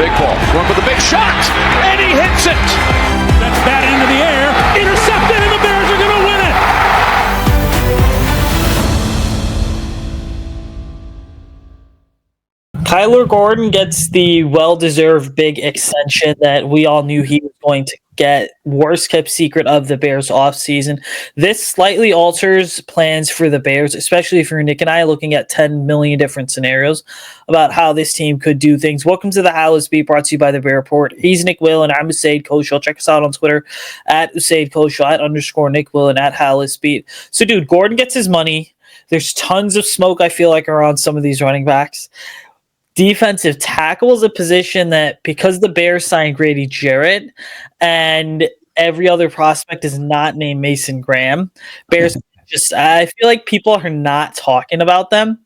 big ball. Going for the big shot, and he hits it. That's batted into the air, intercepted, and the Bears are going to win it. Kyler Gordon gets the well-deserved big extension that we all knew he was going to get. Worst kept secret of the Bears offseason. This slightly alters plans for the Bears, especially if you're Nick and I looking at 10 million different scenarios about how this team could do things. Welcome to the Halas Beat, brought to you by the Bear Report. He's Nick Whalen, I'm Usayd Koshul. Check us out on Twitter at Usayd Koshul, at _Nick Whalen, at Halas Beat. So, dude, Gordon gets his money. There's tons of smoke, I feel like, around some of these running backs. Defensive tackle is a position that, because the Bears signed Grady Jarrett and every other prospect is not named Mason Graham, Bears just, I feel like people are not talking about them,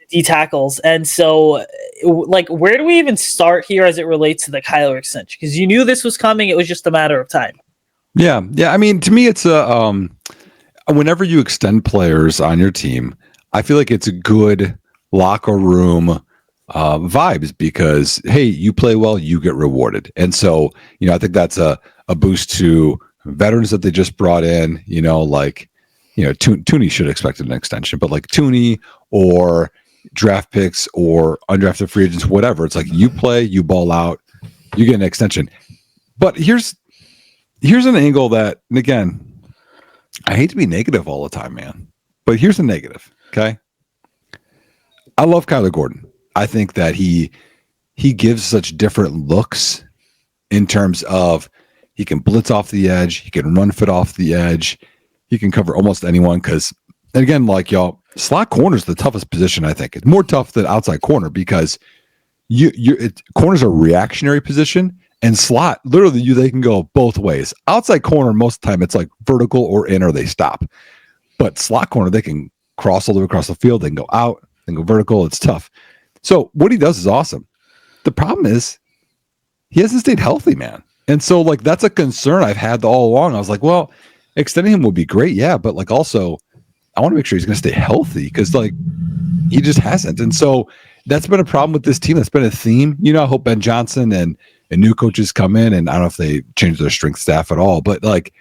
D tackles. And so, like, where do we even start here as it relates to the Kyler extension? Because you knew this was coming. It was just a matter of time. Yeah. I mean, to me, it's whenever you extend players on your team, I feel like it's a good locker room vibes, because hey, you play well, you get rewarded. And so, I think that's a boost to veterans that they just brought in, like, Tooney should have expected an extension, but like Tooney or draft picks or undrafted free agents, whatever, it's like you play, you ball out, you get an extension. But here's an angle that, and again, I hate to be negative all the time, man, but here's the negative. Okay. I love Kyler Gordon. I think that he gives such different looks in terms of he can blitz off the edge, he can run foot off the edge, he can cover almost anyone. Because, again, like y'all, slot corner is the toughest position. I think it's more tough than outside corner, because corners are a reactionary position, and slot literally they can go both ways. Outside corner, most of the time it's like vertical or in, or they stop. But slot corner, they can cross all the way across the field, they can go out, they can go vertical. It's tough. So what he does is awesome. The problem is he hasn't stayed healthy, man. And so, like, that's a concern I've had all along. I was like, well, extending him would be great. Yeah. But, like, also I want to make sure he's going to stay healthy, because, like, he just hasn't. And so that's been a problem with this team. That's been a theme. I hope Ben Johnson and new coaches come in, and I don't know if they change their strength staff at all, but, like,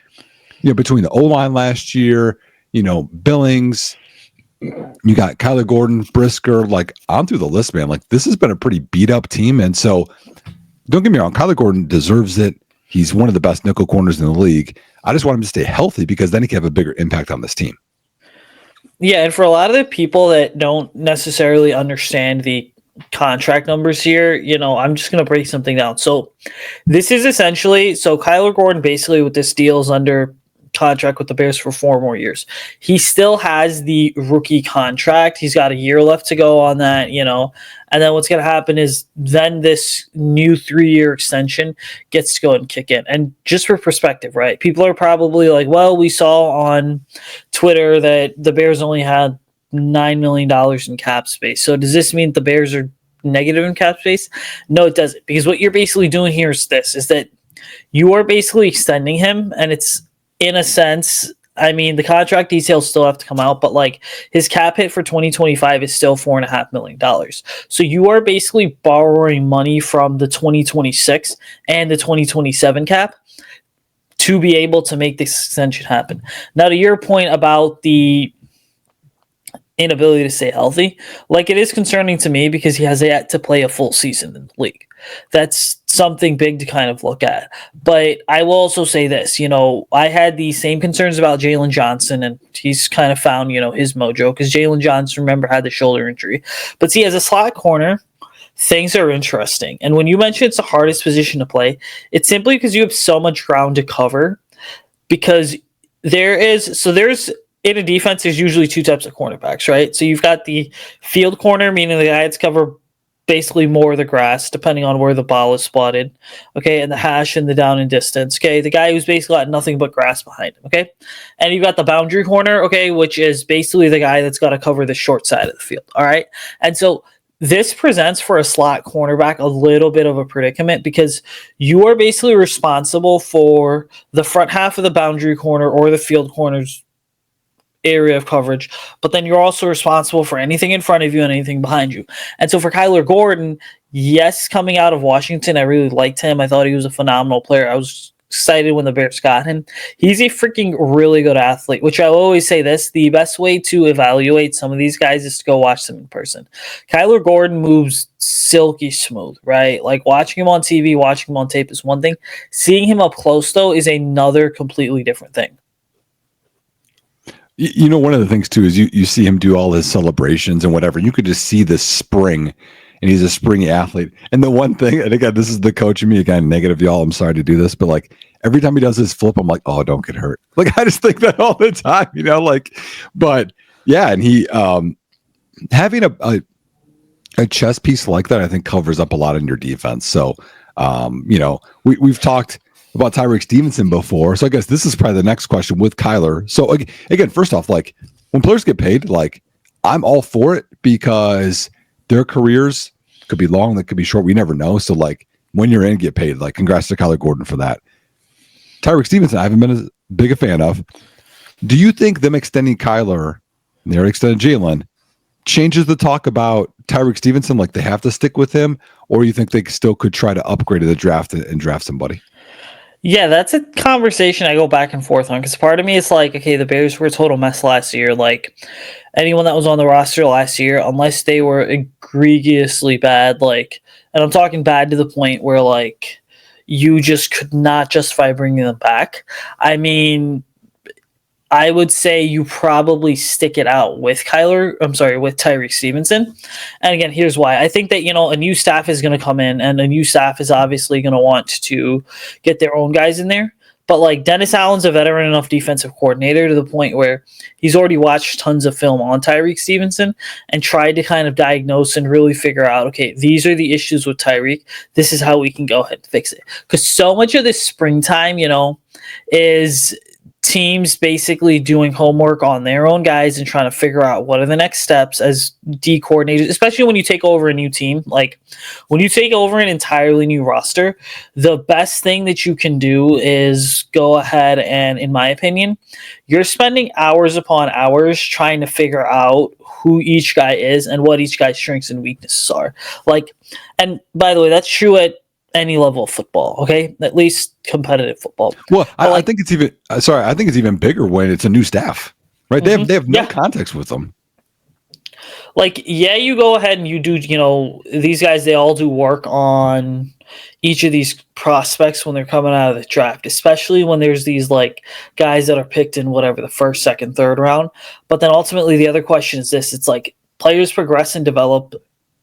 between the O-line last year, Billings, you got Kyler Gordon, Brisker, like, on through the list, man. Like, this has been a pretty beat up team. And so, don't get me wrong, Kyler Gordon deserves it. He's one of the best nickel corners in the league. I just want him to stay healthy, because then he can have a bigger impact on this team. Yeah, and for a lot of the people that don't necessarily understand the contract numbers here, I'm just going to break something down. So this is essentially, Kyler Gordon basically with this deal is under contract with the Bears for 4 more years. He still has the rookie contract. He's got a year left to go on that, and then what's going to happen is then this new 3-year extension gets to go and kick in. And just for perspective, right? People are probably like, well, we saw on Twitter that the Bears only had $9 million in cap space. So does this mean the Bears are negative in cap space? No, it doesn't. Because what you're basically doing here is that you are basically extending him, and it's, in a sense, I mean, the contract details still have to come out, but, like, his cap hit for 2025 is still $4.5 million. So you are basically borrowing money from the 2026 and the 2027 cap to be able to make this extension happen. Now, to your point about the inability to stay healthy, like, it is concerning to me, because he has yet to play a full season in the league. That's something big to kind of look at. But I will also say this, I had the same concerns about Jalen Johnson, and he's kind of found, his mojo, because Jalen Johnson, remember, had the shoulder injury. But see, as a slot corner, things are interesting. And when you mention it's the hardest position to play, it's simply because you have so much ground to cover, because there's in a defense, there's usually 2 types of cornerbacks, right? So you've got the field corner, meaning the guy that's cover basically more of the grass, depending on where the ball is spotted, okay, and the hash and the down and distance, okay, the guy who's basically got nothing but grass behind him, okay, and you've got the boundary corner, okay, which is basically the guy that's got to cover the short side of the field, all right, and so this presents for a slot cornerback a little bit of a predicament, because you are basically responsible for the front half of the boundary corner or the field corner's area of coverage, but then you're also responsible for anything in front of you and anything behind you. And so for Kyler Gordon, yes, coming out of Washington, I really liked him. I thought he was a phenomenal player. I was excited when the Bears got him. He's a freaking really good athlete, which I always say this, the best way to evaluate some of these guys is to go watch them in person. Kyler Gordon moves silky smooth, right? Like watching him on TV, watching him on tape is one thing. Seeing him up close, though, is another completely different thing. You know, one of the things, too, is you see him do all his celebrations and whatever. You could just see the spring, and he's a springy athlete. And the one thing, and again, this is the coach in me, again, negative, y'all. I'm sorry to do this, but like every time he does his flip, I'm like, oh, don't get hurt. Like, I just think that all the time, you know, like, but yeah. And he, having a chess piece like that, I think covers up a lot in your defense. So, you know, we've talked about Tyreek Stevenson before. So I guess this is probably the next question with Kyler. So again, first off, like when players get paid, like I'm all for it because their careers could be long, they could be short. We never know. So like when you're in, get paid. Like congrats to Kyler Gordon for that. Tyreek Stevenson, I haven't been as big a fan of. Do you think them extending Kyler and they already extended Jalen changes the talk about Tyreek Stevenson? Like they have to stick with him, or you think they still could try to upgrade to the draft and draft somebody? Yeah, that's a conversation I go back and forth on because part of me is like, okay, the Bears were a total mess last year. Like anyone that was on the roster last year, unless they were egregiously bad, like, and I'm talking bad to the point where like you just could not justify bringing them back. I mean, I would say you probably stick it out with with Tyreek Stevenson. And again, here's why. I think that, you know, a new staff is going to come in and a new staff is obviously going to want to get their own guys in there. But like Dennis Allen's a veteran enough defensive coordinator to the point where he's already watched tons of film on Tyreek Stevenson and tried to kind of diagnose and really figure out, okay, these are the issues with Tyreek. This is how we can go ahead and fix it. Because so much of this springtime, you know, is teams basically doing homework on their own guys and trying to figure out what are the next steps as D coordinators, especially when you take over a new team. Like when you take over an entirely new roster, the best thing that you can do is go ahead and, in my opinion, you're spending hours upon hours trying to figure out who each guy is and what each guy's strengths and weaknesses are. Like, and by the way, that's true at any level of football, okay? At least competitive football. Well, I think it's even I think it's even bigger when it's a new staff, right? Mm-hmm. They have no context with them. Like, yeah, you go ahead and you do, you know, these guys, they all do work on each of these prospects when they're coming out of the draft, especially when there's these like guys that are picked in whatever the first, second, third round. But then ultimately the other question is this, it's like players progress and develop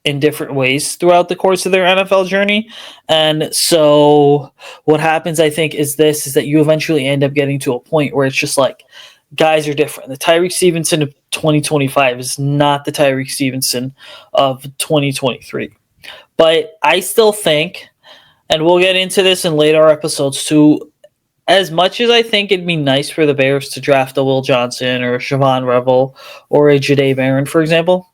in different ways throughout the course of their NFL journey. And so what happens, I think, is that you eventually end up getting to a point where it's just like guys are different. The Tyreek Stevenson of 2025 is not the Tyreek Stevenson of 2023. But I still think, and we'll get into this in later episodes too, as much as I think it'd be nice for the Bears to draft a Will Johnson or a Siobhan Revel or a Jahdae Barron, for example,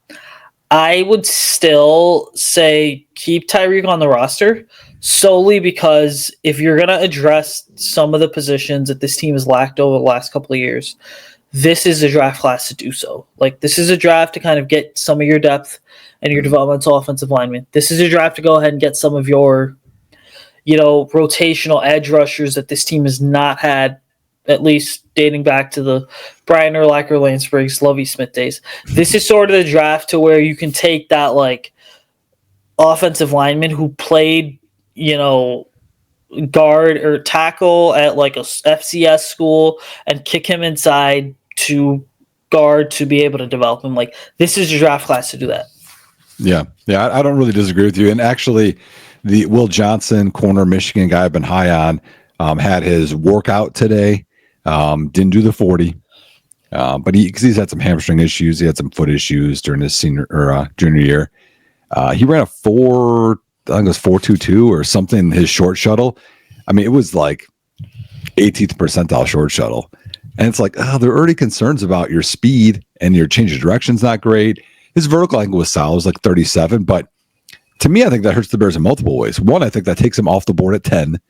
I would still say keep Tyreek on the roster solely because if you're going to address some of the positions that this team has lacked over the last couple of years, this is a draft class to do so. Like, this is a draft to kind of get some of your depth and your developmental offensive linemen. This is a draft to go ahead and get some of your, you know, rotational edge rushers that this team has not had, at least dating back to the Brian Urlacher, Lance Briggs, Lovie Smith days. This is sort of the draft to where you can take that like offensive lineman who played, you know, guard or tackle at like a FCS school and kick him inside to guard to be able to develop him. Like, this is your draft class to do that. Yeah. I don't really disagree with you. And actually, the Will Johnson, corner Michigan guy I've been high on, had his workout today. Didn't do the 40, but he's had some hamstring issues. He had some foot issues during his junior year. He ran a 4.22 or something, his short shuttle. I mean, it was like 18th percentile short shuttle. And it's like, there are already concerns about your speed and your change of direction's not great. His vertical angle was solid, it was like 37. But to me, I think that hurts the Bears in multiple ways. One, I think that takes him off the board at 10.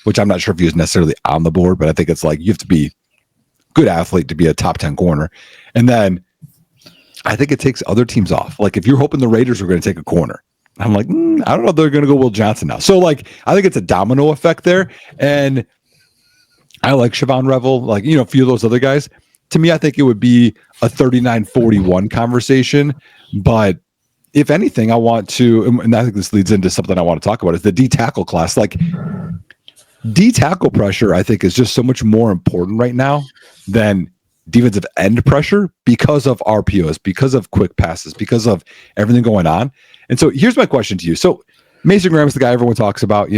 Which I'm not sure if he was necessarily on the board, but I think it's like you have to be good athlete to be a top 10 corner. And then I think it takes other teams off. Like if you're hoping the Raiders are going to take a corner, I'm like, I don't know if they're going to go Will Johnson now. So like, I think it's a domino effect there. And I like Siobhan Revel, like, a few of those other guys. To me, I think it would be a 39-41 conversation. But if anything, I want to, and I think this leads into something I want to talk about, is the D tackle class. Like D tackle pressure, I think, is just so much more important right now than defensive end pressure because of RPOs, because of quick passes, because of everything going on. And so here's my question to you. So Mason Graham's the guy everyone talks about,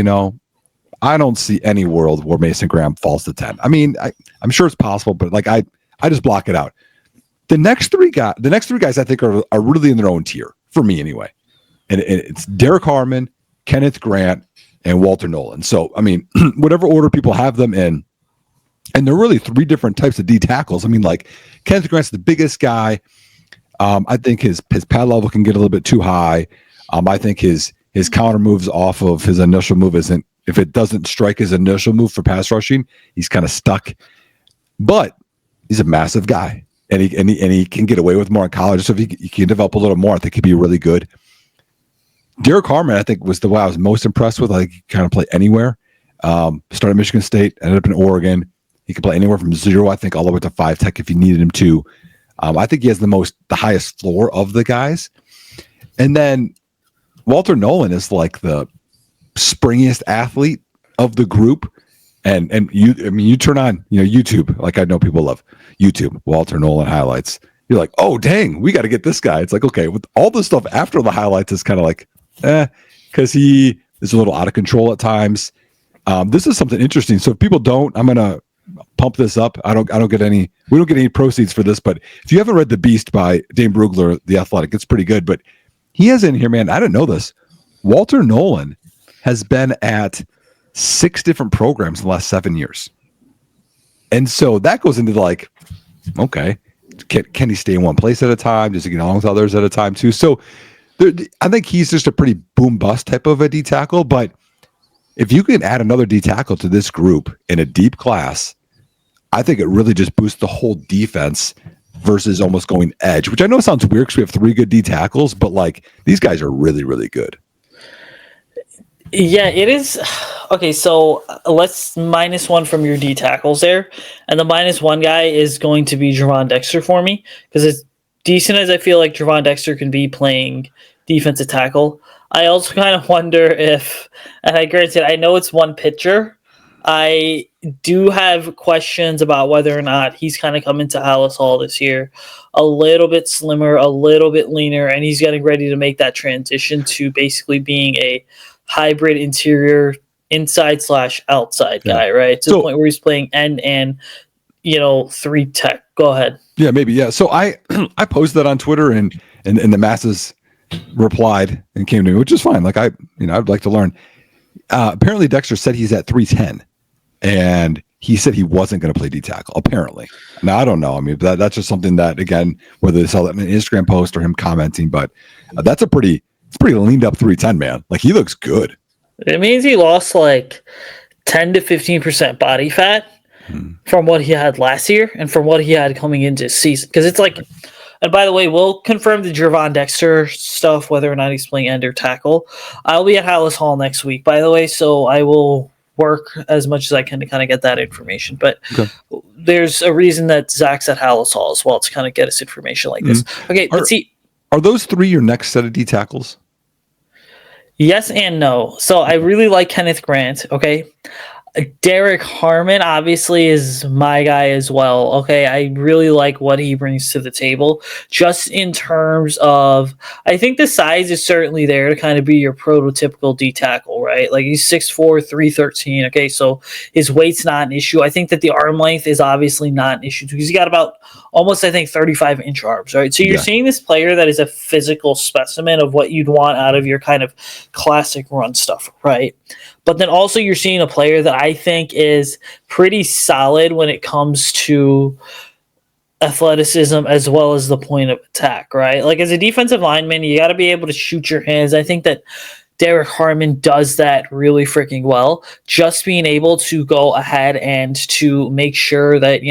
I don't see any world where Mason Graham falls to 10. I mean, I'm sure it's possible, but like I just block it out. The next three guys I think are really in their own tier for me anyway. And it's Derek Harmon, Kenneth Grant, and Walter Nolan. So, I mean, whatever order people have them in, and they're really three different types of D tackles. I mean, like Kenneth Grant's the biggest guy. I think his pad level can get a little bit too high. I think his counter moves off of his initial move isn't, if it doesn't strike his initial move for pass rushing, he's kind of stuck. But he's a massive guy, and he can get away with more in college. So if he can develop a little more, I think he'd be really good. Derek Harmon, I think, was the way I was most impressed with. Like, he kind of play anywhere. Started at Michigan State, ended up in Oregon. He can play anywhere from 0, I think, all the way to 5 tech if you needed him to. I think he has the highest floor of the guys. And then Walter Nolan is like the springiest athlete of the group. And you turn on YouTube, like I know people love YouTube, Walter Nolan highlights. You're like, oh dang, we got to get this guy. It's like, okay, with all the stuff after the highlights is kind of like, because he is a little out of control at times. This is something interesting. So if people don't, I'm gonna pump this up. We don't get any proceeds for this, but if you haven't read The Beast by Dane Brugler, The Athletic, it's pretty good. But he has in here, man, I didn't know this. Walter Nolan has been at 6 different programs in the last 7 years. And so that goes into like, okay, can he stay in one place at a time? Does he get along with others at a time too? So I think he's just a pretty boom bust type of a D tackle. But if you can add another D tackle to this group in a deep class, I think it really just boosts the whole defense versus almost going edge, which I know sounds weird because we have 3 good D tackles, but like these guys are really, really good. Yeah, it is. Okay, so let's -1 from your D tackles there. And the -1 guy is going to be Javon Dexter for me, because as decent as I feel like Javon Dexter can be playing defensive tackle, I also kind of wonder if, and I know it's one pitcher, I do have questions about whether or not he's kind of coming to Halas Hall this year a little bit slimmer, a little bit leaner, and he's getting ready to make that transition to basically being a hybrid interior inside/outside guy, right? To the point where he's playing end and 3 tech. Go ahead. Yeah, maybe. Yeah. So I posted that on Twitter and the masses replied and came to me, which is fine. Like I'd like to learn. Apparently Dexter said he's at 310 and he said he wasn't going to play D tackle, apparently. Now I don't know. I mean, that's just something that, again, whether they saw that in an Instagram post or him commenting, but that's it's pretty leaned up 310, man. Like he looks good. It means he lost like 10 to 15% body fat from what he had last year and from what he had coming into season. Because it's like, and by the way, we'll confirm the Javon Dexter stuff, whether or not he's playing end or tackle. I'll be at Halas Hall next week, by the way, so I will work as much as I can to kind of get that information. But there's a reason that Zach's at Halas Hall as well, to kind of get us information like this. Okay, let's see. Are those 3 your next set of D tackles? Yes and no. So I really like Kenneth Grant, okay? Derek Harmon obviously is my guy as well, okay? I really like what he brings to the table. Just in terms of, I think the size is certainly there to kind of be your prototypical D tackle, right? Like he's 6'4", 313, okay? So his weight's not an issue. I think that the arm length is obviously not an issue because he's got about almost, I think, 35-inch arms, right? So you're seeing this player that is a physical specimen of what you'd want out of your kind of classic run stuff, right? But then also you're seeing a player that I think is pretty solid when it comes to athleticism as well as the point of attack, right? Like as a defensive lineman, you got to be able to shoot your hands. I think that Derek Harmon does that really freaking well. Just being able to go ahead and to make sure that,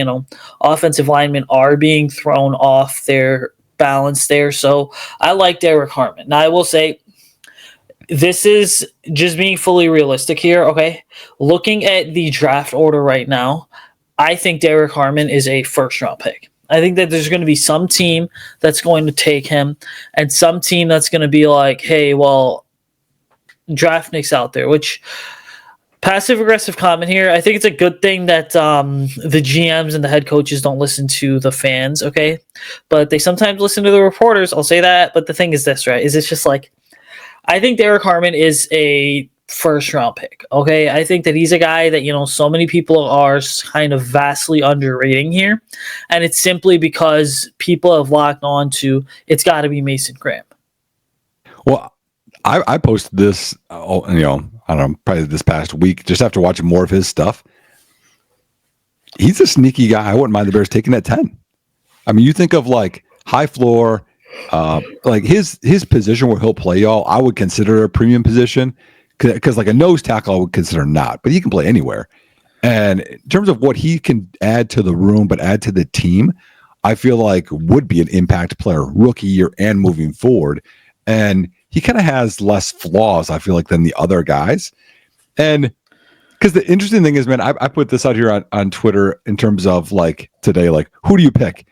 offensive linemen are being thrown off their balance there. So I like Derek Harmon. Now, I will say, this is just being fully realistic here, okay? Looking at the draft order right now, I think Derek Harmon is a first-round pick. I think that there's going to be some team that's going to take him and some team that's going to be like, hey, well, draft Nick's out there, which passive-aggressive comment here. I think it's a good thing that the GMs and the head coaches don't listen to the fans, okay? But they sometimes listen to the reporters. I'll say that. But the thing is this, right, is it's just like, I think Derek Harmon is a first-round pick, okay? I think that he's a guy that, so many people are kind of vastly underrating here. And it's simply because people have locked on to it's got to be Mason Graham. Well, I posted this, I don't know, probably this past week, just after watching more of his stuff. He's a sneaky guy. I wouldn't mind the Bears taking at 10. I mean, you think of like high floor, like his position where he'll play, y'all, I would consider a premium position because like a nose tackle I would consider not, but he can play anywhere. And in terms of what he can add to the room, but add to the team, I feel like would be an impact player rookie year and moving forward. And he kind of has less flaws, I feel like, than the other guys. And because the interesting thing is, man, I put this out here on Twitter in terms of like today, like who do you pick?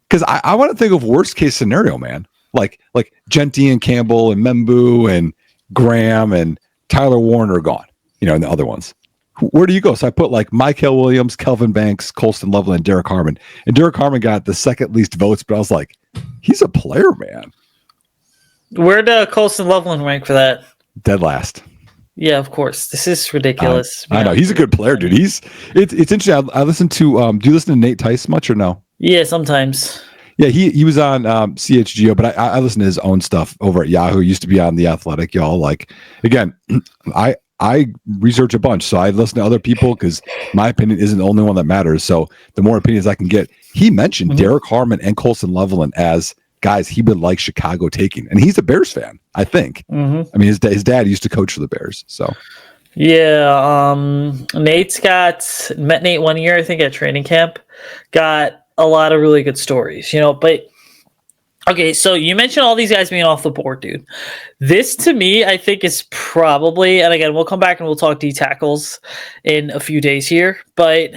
Because I want to think of worst case scenario, man. Like Genty and Campbell and Membu and Graham and Tyler Warren are gone, and the other ones. Where do you go? So I put like Michael Williams, Kelvin Banks, Colston Loveland, and Derek Harmon. And Derek Harmon got the second least votes, but I was like, he's a player, man. Where'd Colston Loveland rank for that? Dead last. Yeah, of course. This is ridiculous. I know. He's a good player, dude. It's interesting. I listened to, do you listen to Nate Tice much or no? Yeah, sometimes. Yeah, he was on CHGO, but I listen to his own stuff over at Yahoo. Used to be on The Athletic, y'all. Like, again, I research a bunch, so I listen to other people because my opinion isn't the only one that matters. So the more opinions I can get, he mentioned Derek Harmon and Colston Loveland as guys he would like Chicago taking, and he's a Bears fan, I think. I mean, his dad used to coach for the Bears, so. Yeah, Nate's met Nate 1 year, I think, at training camp. Got a lot of really good stories, but okay, so you mentioned all these guys being off the board, dude. This to me, I think, is probably, and again, we'll come back and we'll talk D tackles in a few days here, but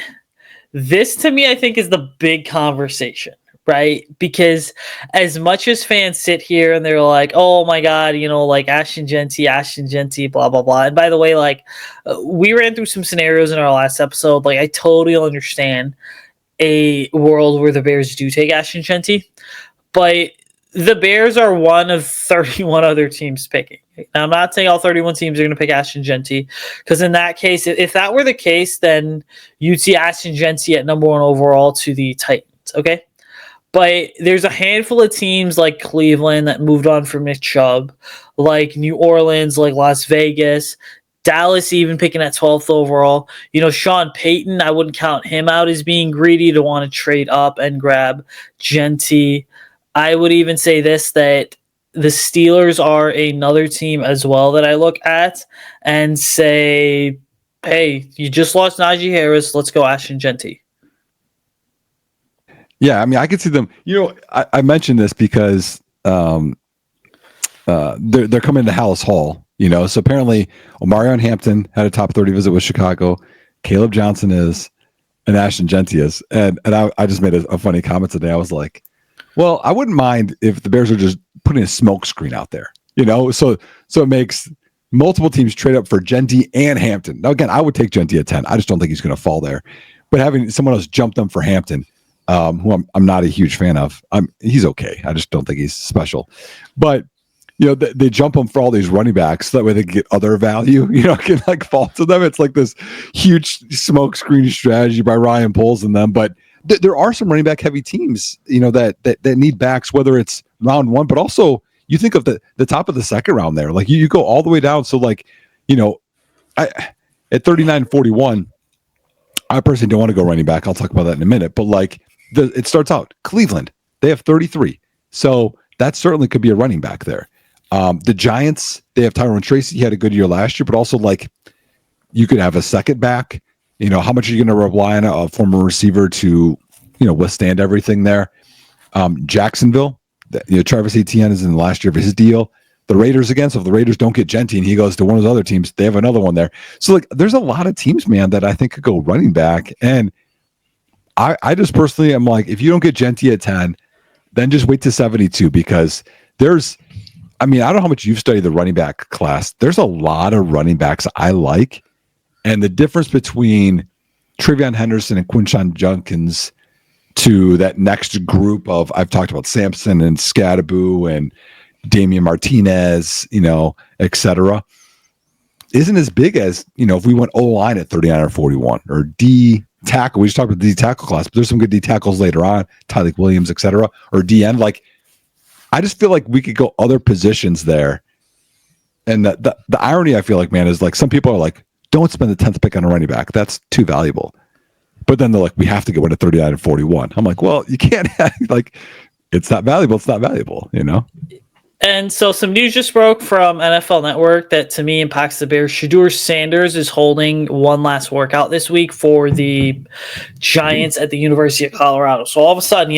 this to me, I think, is the big conversation, right? Because as much as fans sit here and they're like, oh my God, like Ashton Genty, blah, blah, blah. And by the way, like we ran through some scenarios in our last episode. Like I totally understand a world where the Bears do take Ashton Genty, but the Bears are one of 31 other teams picking. Now, I'm not saying all 31 teams are going to pick Ashton Genty, because in that case, if that were the case, then you'd see Ashton Genty at number 1 overall to the Titans, okay? But there's a handful of teams like Cleveland that moved on from Nick Chubb, like New Orleans, like Las Vegas, Dallas even picking at 12th overall. Sean Payton, I wouldn't count him out as being greedy to want to trade up and grab Genty. I would even say this, that the Steelers are another team as well that I look at and say, hey, you just lost Najee Harris. Let's go Ashton Genty. Yeah, I mean, I could see them. I mentioned this because they're coming to Halas Hall. So apparently Omarion Hampton had a top 30 visit with Chicago. Caleb Johnson is, and Ashton Genty is. And I just made a funny comment today. I was like, well, I wouldn't mind if the Bears are just putting a smoke screen out there, so it makes multiple teams trade up for Genty and Hampton. Now, again, I would take Genty at 10. I just don't think he's going to fall there. But having someone else jump them for Hampton, who I'm not a huge fan of, he's okay. I just don't think he's special. But they jump them for all these running backs so that way they can get other value, can like fall to them. It's like this huge smoke screen strategy by Ryan Poles and them. But there are some running back heavy teams, that need backs, whether it's round 1, but also you think of the top of the second round there. Like you go all the way down. So like, at 39-41, I personally don't want to go running back. I'll talk about that in a minute. But like it starts out Cleveland, they have 33. So that certainly could be a running back there. The Giants, they have Tyrone Tracy. He had a good year last year, but also like you could have a second back. You know, how much are you going to rely on a former receiver to, withstand everything there? Jacksonville, Travis Etienne is in the last year of his deal. The Raiders again. So if the Raiders don't get Genty and he goes to one of the other teams, they have another one there. So like, there's a lot of teams, man, that I think could go running back. And I just personally am like, if you don't get Genty at 10, then just wait to 72 because I don't know how much you've studied the running back class. There's a lot of running backs I like. And the difference between Trevion Henderson and Quinshon Judkins to that next group of, I've talked about Sampson and Scadaboo and Damian Martinez, et cetera, isn't as big as, if we went O-line at 39 or 41 or D tackle. We just talked about the D tackle class, but there's some good D tackles later on, Tyleek Williams, et cetera, or DN. Like, I just feel like we could go other positions there. And the irony, I feel like, man, is like some people are like, don't spend the 10th pick on a running back. That's too valuable. But then they're like, we have to get one at 39 and 41. I'm like, well, you can't like, it's not valuable. It's not valuable, And so some news just broke from NFL Network that to me impacts the Bears. Shedeur Sanders is holding one last workout this week for the Giants at the University of Colorado. So all of a sudden,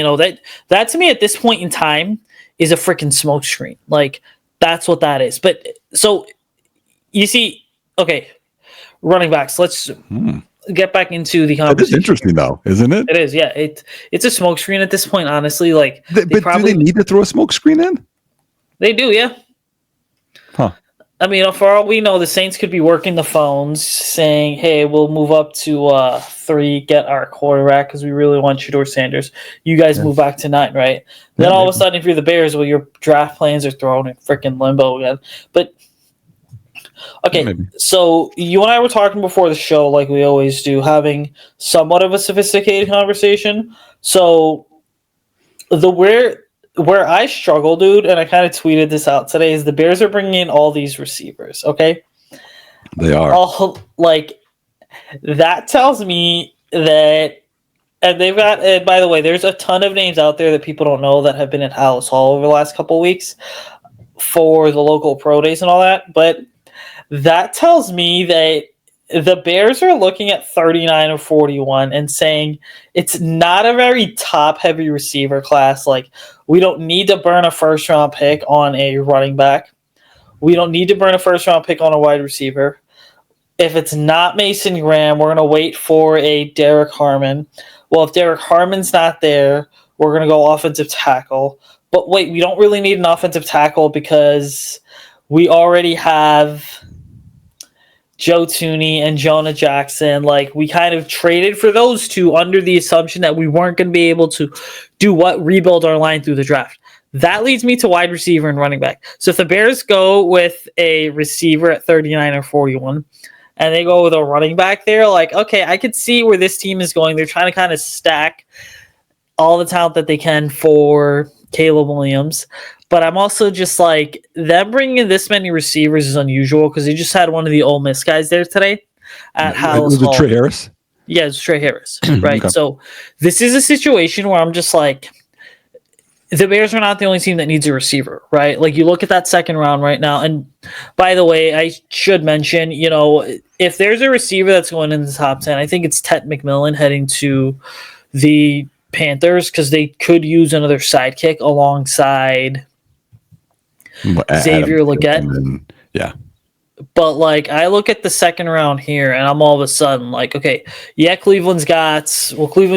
that to me at this point in time is a freaking smokescreen. Like, that's what that is. But so you see, okay, running backs. Let's get back into the conversation. It's interesting, though, isn't it? It is, yeah. It's a smokescreen at this point, honestly. Like, but do they need to throw a smokescreen in? They do, yeah. Huh. I mean, for all we know, the Saints could be working the phones saying, hey, we'll move up to 3, get our quarterback because we really want Shedeur Sanders. You guys move back to 9, right? Then all of a sudden, if you're the Bears, well, your draft plans are thrown in freaking limbo again. But, okay, so you and I were talking before the show, like we always do, having somewhat of a sophisticated conversation. So, where I struggle, dude, and I kind of tweeted this out today, is the Bears are bringing in all these receivers, okay? They are. All, like, that tells me that, and they've got, and by the way, there's a ton of names out there that people don't know that have been at Halas Hall over the last couple of weeks for the local pro days and all that, but that tells me that the Bears are looking at 39 or 41 and saying it's not a very top-heavy receiver class. Like, we don't need to burn a first-round pick on a running back. We don't need to burn a first-round pick on a wide receiver. If it's not Mason Graham, we're going to wait for a Derek Harmon. Well, if Derek Harmon's not there, we're going to go offensive tackle. But wait, we don't really need an offensive tackle because we already have Joe Thuney and Jonah Jackson. Like, we kind of traded for those two under the assumption that we weren't going to be able to rebuild our line through the draft. That leads me to wide receiver and running back. So if the Bears go with a receiver at 39 or 41 and they go with a running back there, like, okay, I could see where this team is going. They're trying to kind of stack all the talent that they can for Caleb Williams. But I'm also just like, them bringing in this many receivers is unusual because they just had one of the Ole Miss guys there today at Halas Hall. Was it Trey Harris? Yeah, it's Trey Harris, right? Okay. So this is a situation where I'm just like, the Bears are not the only team that needs a receiver, right? Like, you look at that second round right now. And by the way, I should mention, if there's a receiver that's going in the top 10, I think it's Tet McMillan heading to the Panthers because they could use another sidekick alongside Xavier Legette. Yeah. But, like, I look at the second round here, and I'm all of a sudden like, okay, yeah, Cleveland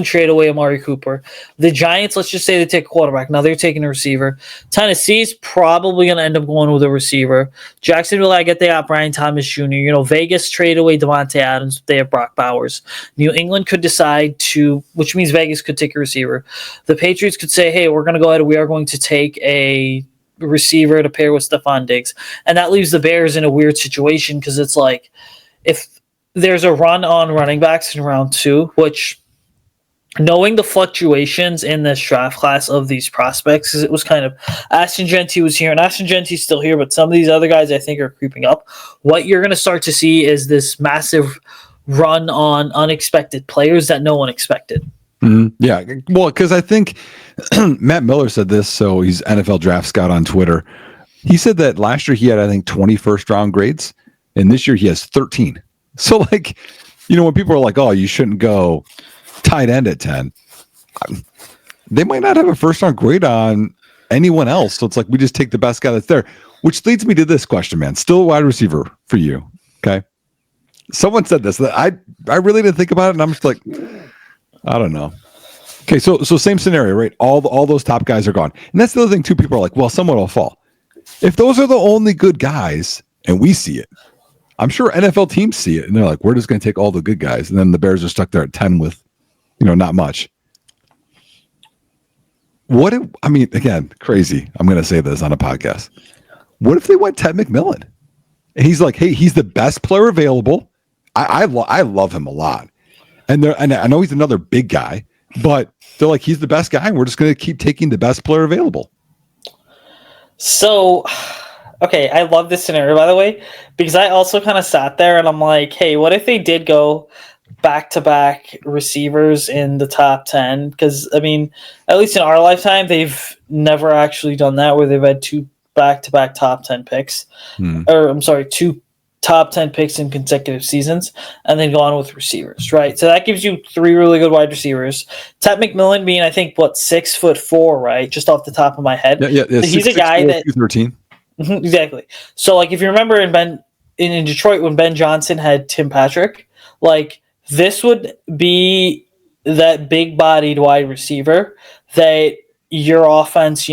trade away Amari Cooper. The Giants, let's just say they take a quarterback. Now they're taking a receiver. Tennessee's probably going to end up going with a receiver. Jacksonville, I get they got Brian Thomas Jr. Vegas trade away Devontae Adams. They have Brock Bowers. New England could decide to, which means Vegas could take a receiver. The Patriots could say, hey, we're going to go ahead and we are going to take a receiver to pair with Stephon Diggs. And that leaves the Bears in a weird situation because it's like, if there's a run on running backs in round 2, which, knowing the fluctuations in this draft class of these prospects, because it was kind of, Ashton Genty was here, and Ashton Genty's still here, but some of these other guys I think are creeping up. What you're going to start to see is this massive run on unexpected players that no one expected. Mm-hmm. Yeah, well, because I think Matt Miller said this, so he's NFL Draft Scout on Twitter. He said that last year he had, I think, 20 first-round grades, and this year he has 13. So, like, when people are like, oh, you shouldn't go tight end at 10, they might not have a first-round grade on anyone else. So it's like we just take the best guy that's there, which leads me to this question, man. Still a wide receiver for you, okay? Someone said this. That I really didn't think about it, and I'm just like, I don't know. Okay, so same scenario, right? All those top guys are gone. And that's the other thing, too. People are like, well, someone will fall. If those are the only good guys, and we see it, I'm sure NFL teams see it, and they're like, we're just going to take all the good guys. And then the Bears are stuck there at 10 with, not much. Again, crazy. I'm going to say this on a podcast. What if they went Ted McMillan? And he's like, hey, he's the best player available. I love him a lot. And I know he's another big guy, but they're like, he's the best guy, and we're just going to keep taking the best player available. So, okay, I love this scenario, by the way, because I also kind of sat there and I'm like, hey, what if they did go back-to-back receivers in the top 10? Because, at least in our lifetime, they've never actually done that, where they've had two back-to-back top 10 picks. Or, I'm sorry, two top 10 picks in consecutive seasons, and then go on with receivers, right? So that gives you three really good wide receivers. Ted McMillan being, I think, 6'4", right? Just off the top of my head. Yeah. So he's a guy that 13. Exactly. So, like, if you remember in Detroit when Ben Johnson had Tim Patrick, like, this would be that big-bodied wide receiver that your offense,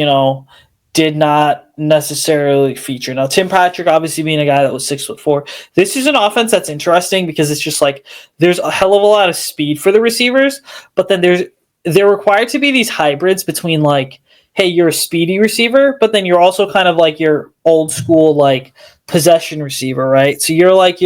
did not necessarily feature. Now, Tim Patrick obviously being a guy that was 6'4". This is an offense that's interesting because it's just like there's a hell of a lot of speed for the receivers, but then they're required to be these hybrids between, like, hey, you're a speedy receiver, but then you're also kind of like your old school, like, possession receiver, right? So you're like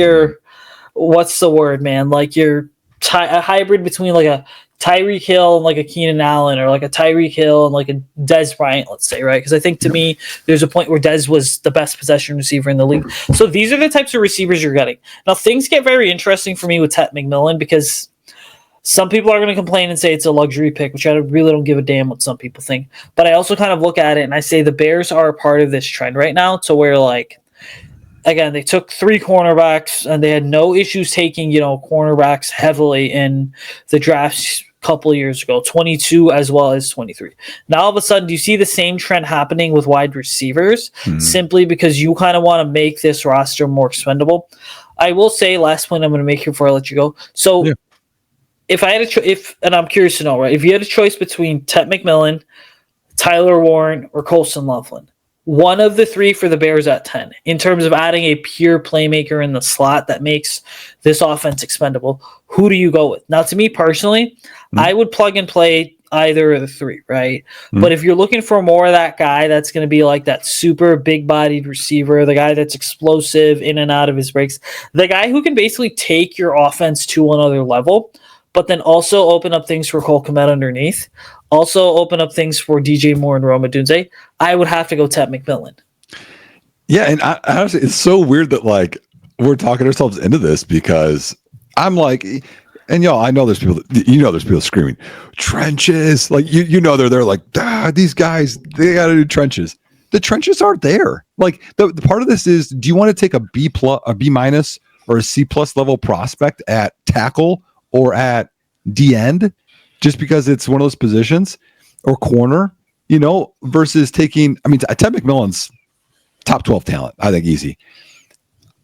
what's the word, man? Like you're a hybrid between like a Tyreek Hill and like a Keenan Allen, or like a Tyreek Hill and like a Dez Bryant, let's say, right? Because I think to me, there's a point where Dez was the best possession receiver in the league. So these are the types of receivers you're getting. Now, things get very interesting for me with Ted McMillan because some people are going to complain and say it's a luxury pick, which I really don't give a damn what some people think. But I also kind of look at it and I say the Bears are a part of this trend right now, to where, like, again, they took 3 cornerbacks and they had no issues taking, cornerbacks heavily in the drafts a couple of years ago, 22 as well as 23. Now, all of a sudden, do you see the same trend happening with wide receivers simply because you kind of want to make this roster more expendable? I will say, last point I'm going to make here before I let you go. So, yeah. If I had and I'm curious to know, right, if you had a choice between Ted McMillan, Tyler Warren, or Colson Loveland, one of the 3 for the Bears at 10, in terms of adding a pure playmaker in the slot that makes this offense expendable, who do you go with? Now, to me personally, I would plug and play either of the 3, right? But if you're looking for more of that guy that's going to be like that super big-bodied receiver, the guy that's explosive in and out of his breaks, the guy who can basically take your offense to another level, but then also open up things for Cole Kmet underneath, also open up things for DJ Moore and Rome Odunze, I would have to go Ted McMillan. Yeah, and honestly, it's so weird that, like, we're talking ourselves into this, because I'm like, and I know there's people, there's people screaming trenches, like they're like, these guys, they got to do trenches. The trenches aren't there. Like the part of this is, do you want to take a B+, a B-, or a C+ level prospect at tackle or at D end, just because it's one of those positions, or corner, versus taking, Ted McMillan's top 12 talent, I think, easy.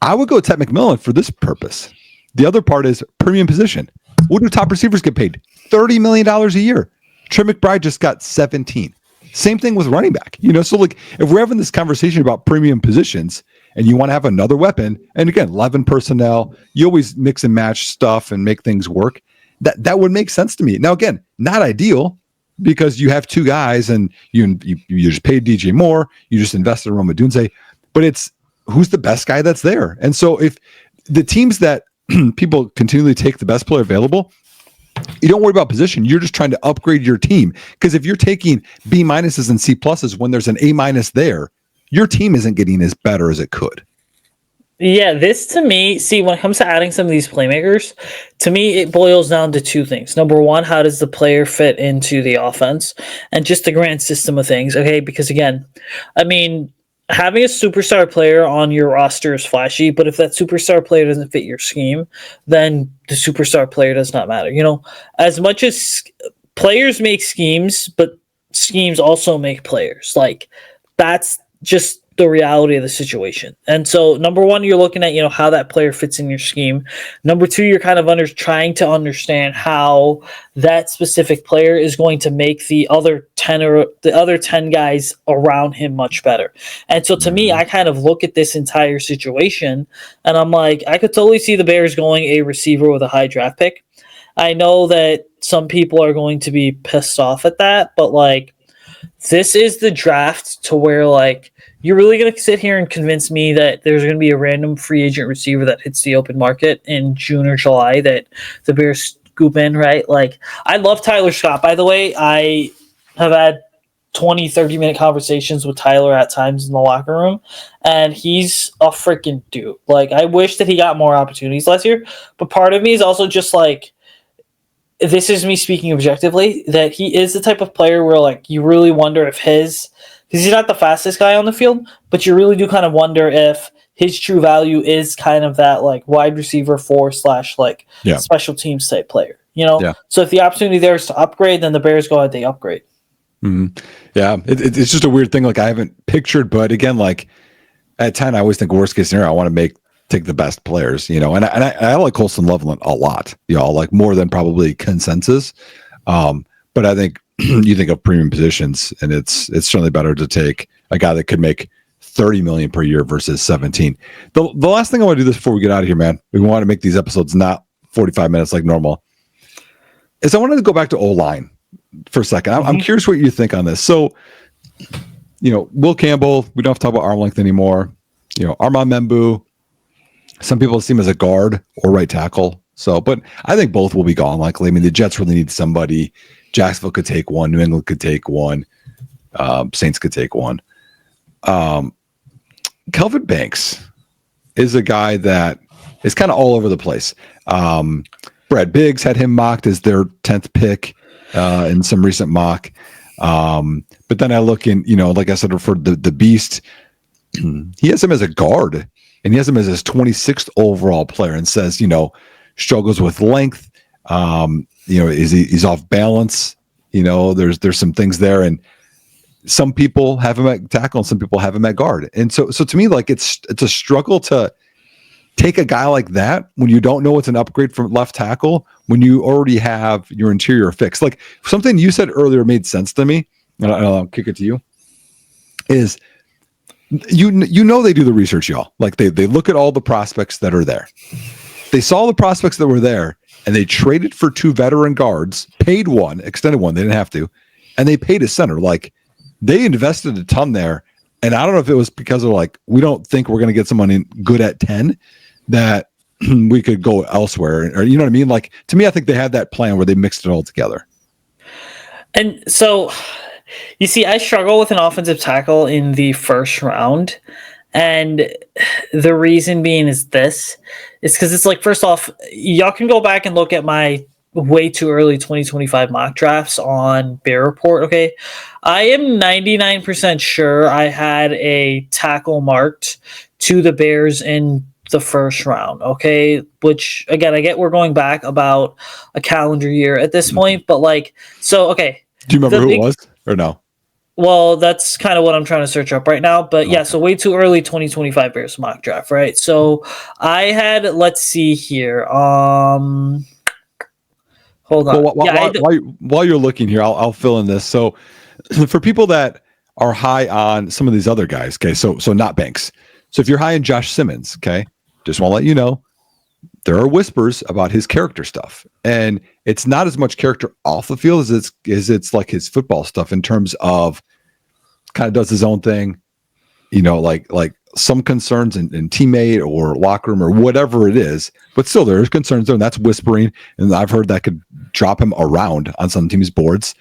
I would go Ted McMillan for this purpose. The other part is premium position. What do top receivers get paid? $30 million a year. Trey McBride just got 17. Same thing with running back. So, like, if we're having this conversation about premium positions and you want to have another weapon, and again, 11 personnel, you always mix and match stuff and make things work. That would make sense to me. Now, again, not ideal, because you have 2 guys and you just paid DJ Moore, you just invested in Rome Odunze, but it's who's the best guy that's there. And so if the teams that people continually take the best player available, you don't worry about position. You're just trying to upgrade your team. Because if you're taking B- and C+ when there's an A- there, your team isn't getting as better as it could. Yeah, this to me, when it comes to adding some of these playmakers, to me, it boils down to 2 things. Number one, how does the player fit into the offense and just the grand system of things? Okay, because again, having a superstar player on your roster is flashy, but if that superstar player doesn't fit your scheme, then the superstar player does not matter. As much as players make schemes, but schemes also make players. Like, that's just the reality of the situation. And so, number one, you're looking at how that player fits in your scheme. Number two, you're kind of trying to understand how that specific player is going to make the other 10 guys around him much better. And so, to me, I kind of look at this entire situation and I'm like, I could totally see the Bears going a receiver with a high draft pick. I know that some people are going to be pissed off at that, but like, this is the draft to where like, you're really going to sit here and convince me that there's going to be a random free agent receiver that hits the open market in June or July that the Bears scoop in, right? Like, I love Tyler Scott, by the way. I have had 20, 30-minute conversations with Tyler at times in the locker room, and he's a freaking dude. Like, I wish that he got more opportunities last year, but part of me is also just like, this is me speaking objectively, that he is the type of player where like you really wonder if because he's not the fastest guy on the field, but you really do kind of wonder if his true value is kind of that like wide receiver 4 / like special teams type player, Yeah. So if the opportunity there is to upgrade, then the Bears go ahead, they upgrade. Mm-hmm. Yeah. It's just a weird thing. Like, I haven't pictured, but again, like at 10, I always think worst case scenario, I want to take the best players, and I like Colston Loveland a lot, like more than probably consensus. But I think you think of premium positions, and it's certainly better to take a guy that could make $30 million per year versus 17. The last thing I want to do this before we get out of here, man, we want to make these episodes not 45 minutes like normal, is I wanted to go back to O-line for a second. I'm curious what you think on this. So, Will Campbell, we don't have to talk about arm length anymore. Armand Membu, some people see him as a guard or right tackle. So, but I think both will be gone likely. I mean, the Jets really need somebody. Jacksonville could take one. New England could take one. Saints could take one. Kelvin Banks is a guy that is kind of all over the place. Brad Biggs had him mocked as their 10th pick in some recent mock. But then I look in, like I said, for the Beast, he has him as a guard. And he has him as his 26th overall player, and says, struggles with length. He's off balance. There's some things there, and some people have him at tackle, and some people have him at guard. And so to me, like it's a struggle to take a guy like that when you don't know it's an upgrade from left tackle, when you already have your interior fixed. Like something you said earlier made sense to me, and I'll kick it to you. Is they do the research, y'all. Like they look at all the prospects that are there. They saw the prospects that were there, and they traded for 2 veteran guards, paid one, extended one, they didn't have to, and they paid a center. Like, they invested a ton there. And I don't know if it was because they're like, we don't think we're going to get someone good at 10 that we could go elsewhere, or you know what I mean? Like, to me, I think they had that plan where they mixed it all together. And so, you see, I struggle with an offensive tackle in the first round. And the reason being is because it's like, first off, y'all can go back and look at my way too early 2025 mock drafts on Bear Report. Okay. I am 99% sure I had a tackle marked to the Bears in the first round. Okay. Which again, I get we're going back about a calendar year at this point, but like, so, okay. Do you remember who it was or no? Well, that's kind of what I'm trying to search up right now. But yeah, so way too early 2025 Bears mock draft, right? So I had, let's see here. Hold on. Well, while you're looking here, I'll fill in this. So for people that are high on some of these other guys, okay, so not Banks. So if you're high on Josh Simmons, okay, just want to let you know, there are whispers about his character stuff, and it's not as much character off the field as it's like his football stuff, in terms of kind of does his own thing, like some concerns in teammate or locker room or whatever it is, but still there's concerns there, and that's whispering, and I've heard that could drop him around on some teams' boards.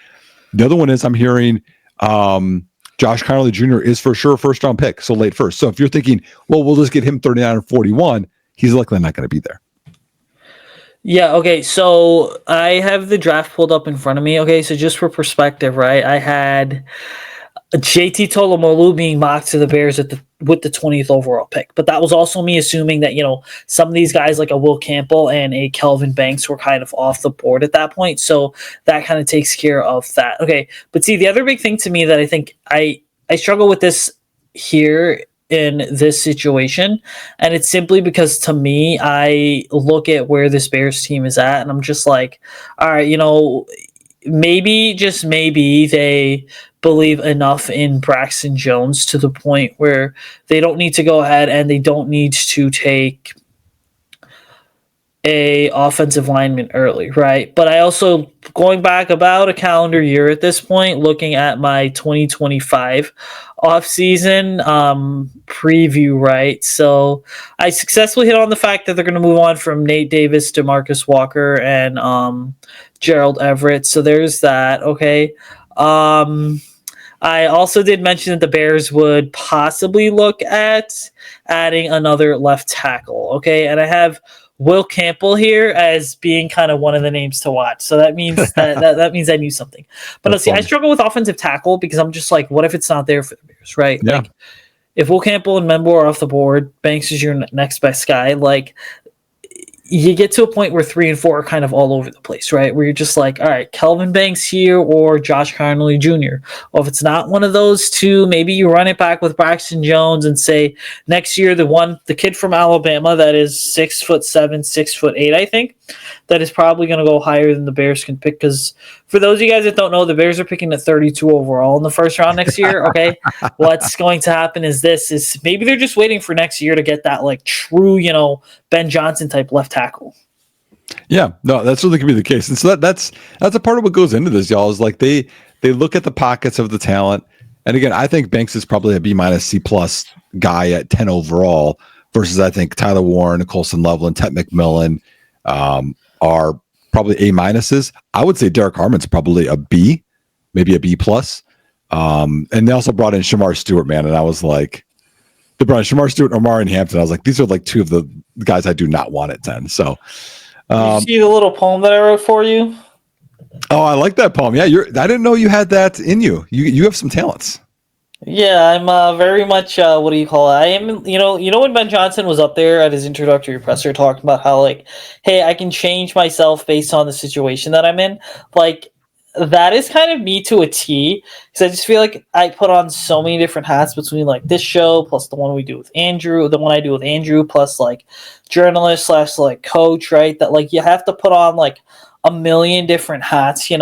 The other one is I'm hearing Josh Connolly Jr. is for sure a first round pick, so late first. So if you're thinking, well, we'll just get him 39 or 41, he's likely not going to be there. Yeah, okay, so I have the draft pulled up in front of me. Okay, so just for perspective, right? I had JT Tolomolu being mocked to the Bears with the 20th overall pick. But that was also me assuming that, some of these guys like a Will Campbell and a Kelvin Banks were kind of off the board at that point. So that kind of takes care of that. Okay. But see, the other big thing to me that I think I struggle with this here in this situation, and it's simply because to me, I look at where this Bears team is at and I'm just like, all right, maybe, just maybe they believe enough in Braxton Jones to the point where they don't need to go ahead and they don't need to take a offensive lineman early, right? But I also, going back about a calendar year at this point, looking at my 2025 offseason preview, right? So I successfully hit on the fact that they're going to move on from Nate Davis to Marcus Walker and Gerald Everett. So there's that, okay? I also did mention that the Bears would possibly look at adding another left tackle, okay? And I have Will Campbell here as being kind of one of the names to watch. So that means that means I knew something. But let's see, I struggle with offensive tackle because I'm just like, what if it's not there for the Bears, right? Yeah. Like, if Will Campbell and Membo are off the board, Banks is your next best guy, like, you get to a point where 3 and 4 are kind of all over the place, right? Where you're just like, all right, Kelvin Banks here or Josh Connolly Jr. Well, if it's not one of those two, maybe you run it back with Braxton Jones and say next year the kid from Alabama that is 6'7", 6'8", I think, that is probably going to go higher than the Bears can pick. Because for those of you guys that don't know, the Bears are picking at 32 overall in the first round next year. Okay, what's going to happen is maybe they're just waiting for next year to get that like true, Ben Johnson type left tackle. Yeah, no, that's really could be the case, and so that's a part of what goes into this, y'all. Is like they look at the pockets of the talent, and again, I think Banks is probably a B-, C+ guy at 10 overall, versus I think Tyler Warren, Colson Loveland, Ted McMillan are probably A-. I would say Derek Harmon's probably a B, maybe a B+. And they also brought in Shamar Stewart, man, and I was like, they brought in Shamar Stewart and Omarion Hampton. I was like, these are like two of the guys I do not want at 10. So, you see the little poem that I wrote for you? Oh, I like that poem. Yeah, I didn't know you had that in you. You have some talents. Yeah, I'm very much what do you call it? I am, when Ben Johnson was up there at his introductory presser talking about how like, hey, I can change myself based on the situation that I'm in. Like, that is kind of me to a T, because I just feel like I put on so many different hats between like this show plus the one I do with Andrew plus like journalist / like coach, right? That like you have to put on like a million different hats,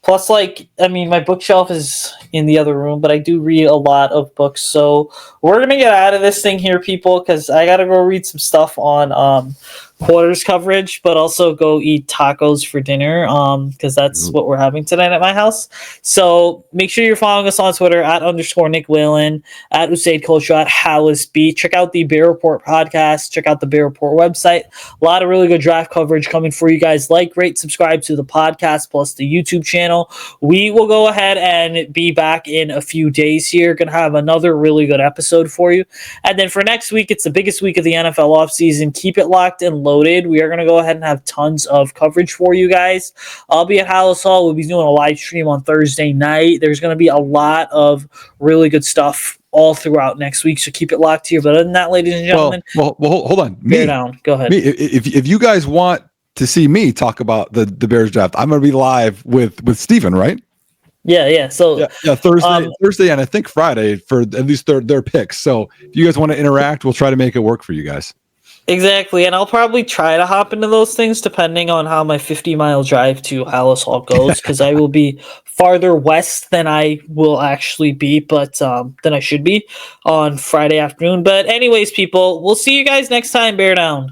Plus, like, I mean, my bookshelf is in the other room, but I do read a lot of books. So we're going to get out of this thing here, people, because I got to go read some stuff on quarters coverage, but also go eat tacos for dinner because that's what we're having tonight at my house. So make sure you're following us on Twitter @_Nick Whalen, @Usayd Koshul, @Halas Beat. Check out the Bear Report podcast. Check out the Bear Report website. A lot of really good draft coverage coming for you guys. Like, rate, subscribe to the podcast plus the YouTube channel. We will go ahead and be back in a few days here. Going to have another really good episode for you. And then for next week, it's the biggest week of the NFL offseason. Keep it locked and loaded. We are going to go ahead and have tons of coverage for you guys. I'll be at Halas Hall. We'll be doing a live stream on Thursday night. There's going to be a lot of really good stuff all throughout next week, so keep it locked here. But other than that, ladies and gentlemen, well hold on. Bear down. Go ahead. If you guys want to see me talk about the Bears draft, I'm going to be live with Steven, right? Yeah. So Thursday and I think Friday for at least their picks. So if you guys want to interact, we'll try to make it work for you guys. Exactly, and I'll probably try to hop into those things depending on how my 50-mile drive to Halas Hall goes, because I will be farther west than I will actually be, but than I should be on Friday afternoon. But anyways, people, we'll see you guys next time. Bear down.